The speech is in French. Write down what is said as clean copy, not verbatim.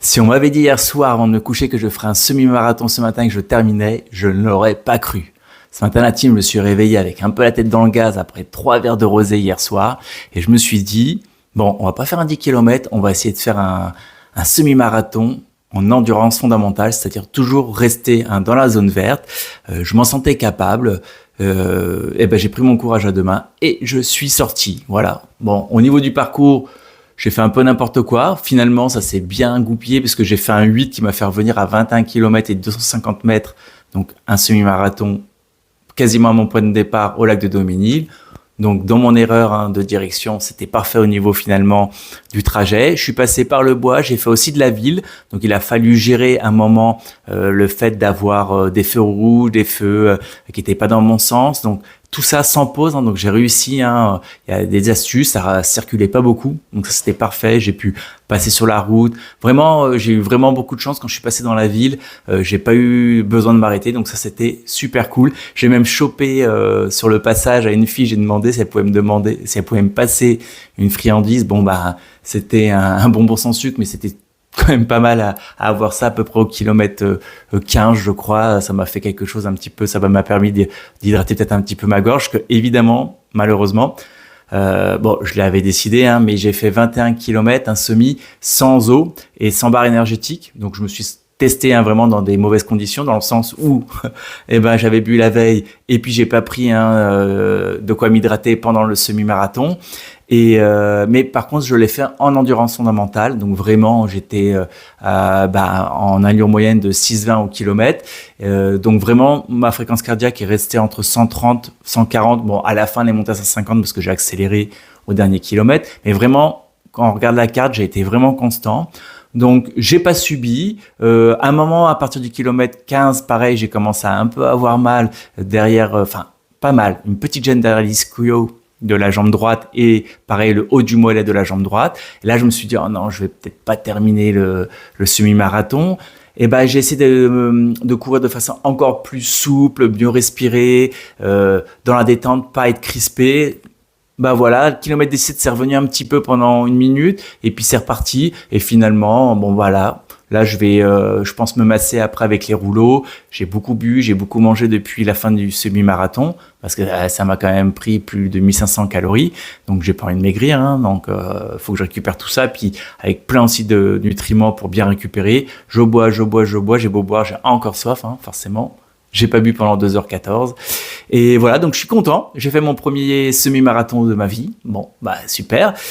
Si on m'avait dit hier soir avant de me coucher que je ferais un semi-marathon ce matin et que je terminais, je ne l'aurais pas cru. Ce matin, la team, je me suis réveillé avec un peu la tête dans le gaz après 3 verres de rosé hier soir et je me suis dit, bon, on va pas faire un 10 km, on va essayer de faire un semi-marathon en endurance fondamentale, c'est-à-dire toujours rester dans la zone verte. Je m'en sentais capable. Et ben j'ai pris mon courage à deux mains et je suis sorti. Voilà. Bon, au niveau du parcours, j'ai fait un peu n'importe quoi. Finalement, ça s'est bien goupillé parce que j'ai fait un 8 qui m'a fait revenir à 21 km et 250 mètres. Donc, un semi-marathon quasiment à mon point de départ au lac de Daumesnil. Donc, dans mon erreur de direction, c'était parfait au niveau finalement du trajet. Je suis passé par le bois, j'ai fait aussi de la ville. Donc, il a fallu gérer un moment le fait d'avoir des feux rouges, des feux qui n'étaient pas dans mon sens. Donc, tout ça sans pause. Donc, j'ai réussi. Il y a des astuces, ça circulait pas beaucoup. Donc, ça, c'était parfait. J'ai pu passer sur la route. Vraiment, j'ai eu vraiment beaucoup de chance quand je suis passé dans la ville. J'ai pas eu besoin de m'arrêter. Donc, ça, c'était super cool. J'ai même chopé sur le passage à une fille. J'ai demandé si elle pouvait me passer une friandise. Bon, bah, c'était un bonbon sans sucre, mais c'était quand même pas mal à avoir ça à peu près au kilomètre 15, je crois. Ça m'a fait quelque chose un petit peu, ça m'a permis d'hydrater peut-être un petit peu ma gorge, que évidemment, malheureusement, bon, je l'avais décidé, mais j'ai fait 21 km, un semi, sans eau et sans barre énergétique. Donc, je me suis testé vraiment dans des mauvaises conditions, dans le sens où j'avais bu la veille et puis j'ai pas pris de quoi m'hydrater pendant le semi-marathon. Mais par contre, je l'ai fait en endurance fondamentale. Donc vraiment, j'étais en allure moyenne de 6,20 au kilomètre. Donc vraiment, ma fréquence cardiaque est restée entre 130, 140. Bon, à la fin, elle est montée à 150 parce que j'ai accéléré au dernier kilomètre. Mais vraiment, quand on regarde la carte, j'ai été vraiment constant. Donc, j'ai pas subi. À un moment, à partir du kilomètre 15, pareil, j'ai commencé à un peu avoir mal derrière, pas mal, une petite gêne derrière l'ischio de la jambe droite et pareil le haut du mollet de la jambe droite. Et là, je me suis dit, oh non, je vais peut-être pas terminer le semi-marathon. Et j'ai essayé de courir de façon encore plus souple, mieux respirer, dans la détente, pas être crispé. Voilà, le kilomètre 17, c'est revenu un petit peu pendant une minute et puis c'est reparti. Et finalement, bon voilà, là je vais, je pense me masser après avec les rouleaux. J'ai beaucoup bu, j'ai beaucoup mangé depuis la fin du semi-marathon parce que ça m'a quand même pris plus de 1500 calories. Donc j'ai pas envie de maigrir, donc faut que je récupère tout ça. Puis avec plein aussi de nutriments pour bien récupérer. Je bois, j'ai beau boire, j'ai encore soif, forcément. J'ai pas bu pendant 2h14. Et voilà, donc je suis content. J'ai fait mon premier semi-marathon de ma vie. Bon, super.